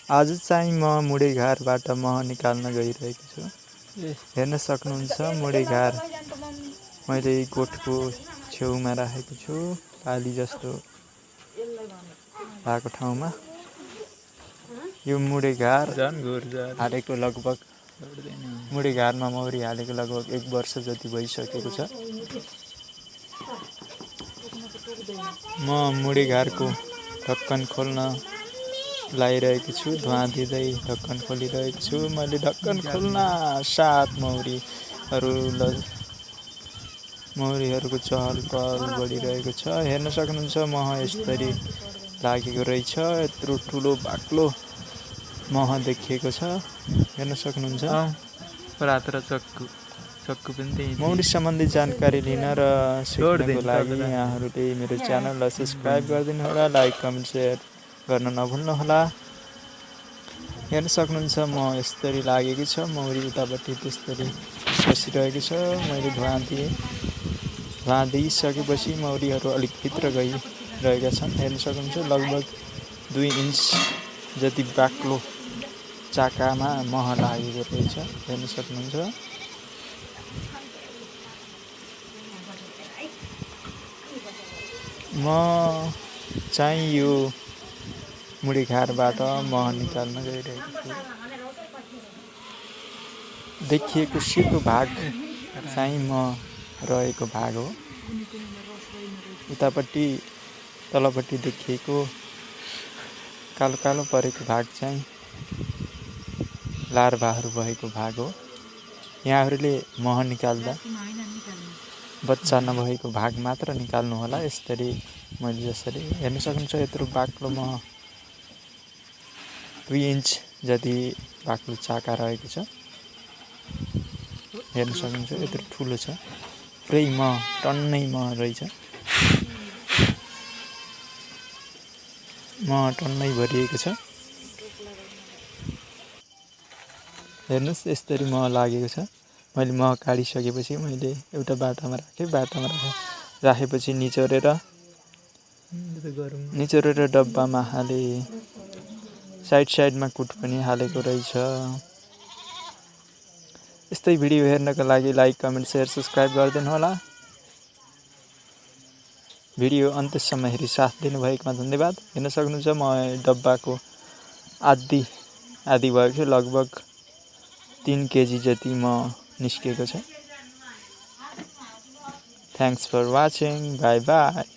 आज चाहिँ म मुढीघारबाट मह निकाल्न गइरहेको छु। हेर्न सक्नुहुन्छ मुढीघार मैले गोठको छेउमा राखेको छु, पाली जस्तो भएको ठाउँमा। यो मुढीघार हालेको लगभग मुढीघारमा मौरी हालेको लगभग 1 वर्ष जति भइसकेको छ। म मुढीघारको ढक्कन खोल्न लागिरहेको छु, धुवा दिँदै ढक्कन खोलिरहेको छु। मैले ढक्कन खोल्न साथ मौरीहरूको चहल पहल बढिरहेको छ। हेर्न सक्नुहुन्छ मह यसरी लागेको रहेछ। यत्रो ठुलो बाक्लो मह देखिएको छ, हेर्न सक्नुहुन्छ। मौरी सम्बन्धी जानकारी लिन र सिक्नको लागि यहाँहरूले मेरो च्यानललाई सब्सक्राइब गरिदिनु होला, लाइक कमेन्ट सेयर गर्न नभुल्नुहोला। हेर्न सक्नुहुन्छ म यसरी लागेको छ, मौरी उतापट्टि त्यसरी बसिरहेको छ। मैले धुवा दिइसकेपछि मौरीहरू अलिक भित्र गइरहेका छन्। हेर्न सक्नुहुन्छ लगभग 2 इन्च जति बाक्लो चाकामा मह लागेको रहेछ, हेर्न सक्नुहुन्छ। म चाहिँ यो मुढीघारबाट मह निकाल्न गइरहेको छु। देखिएको सेतो भाग चाहिँ म रहेको भाग हो। उतापट्टि तलपट्टि देखिएको कालो कालो परेको भाग चाहिँ लार्भाहरू भएको भाग हो। यहाँहरूले मह निकाल्दा बच्चा नभएको भाग मात्र निकाल्नु होला। यसरी मैले जसरी हेर्न सक्नुहुन्छ यत्रो बाक्लो मह 2 इन्च जति बाक्लो चाका रहेको छ, हेर्न सक्नुहुन्छ। यत्रो ठुलो छ, पुरै मह टन्नै मह रहेछ। मह टन्नै भरिएको छ। हेर्नुहोस् यसरी मह लागेको छ। मैले मह काटिसकेपछि मैले एउटा बाटामा राखेँ। बाटामा राखेपछि निचोरेर डब्बामा हाले। साइडमा कुट पनि हालेको रहेछ। यस्तै भिडियो हेर्नको लागि लाइक कमेन्ट सेयर सब्सक्राइब गरिदिनु होला। भिडियो अन्त्यसम्म हेरी साथ दिनुभएकोमा धन्यवाद। हेर्न सक्नुहुन्छ म डब्बाको आधी भएको छ, लगभग 3 केजी जति म निस्केको छ। Thanks for watching, bye by.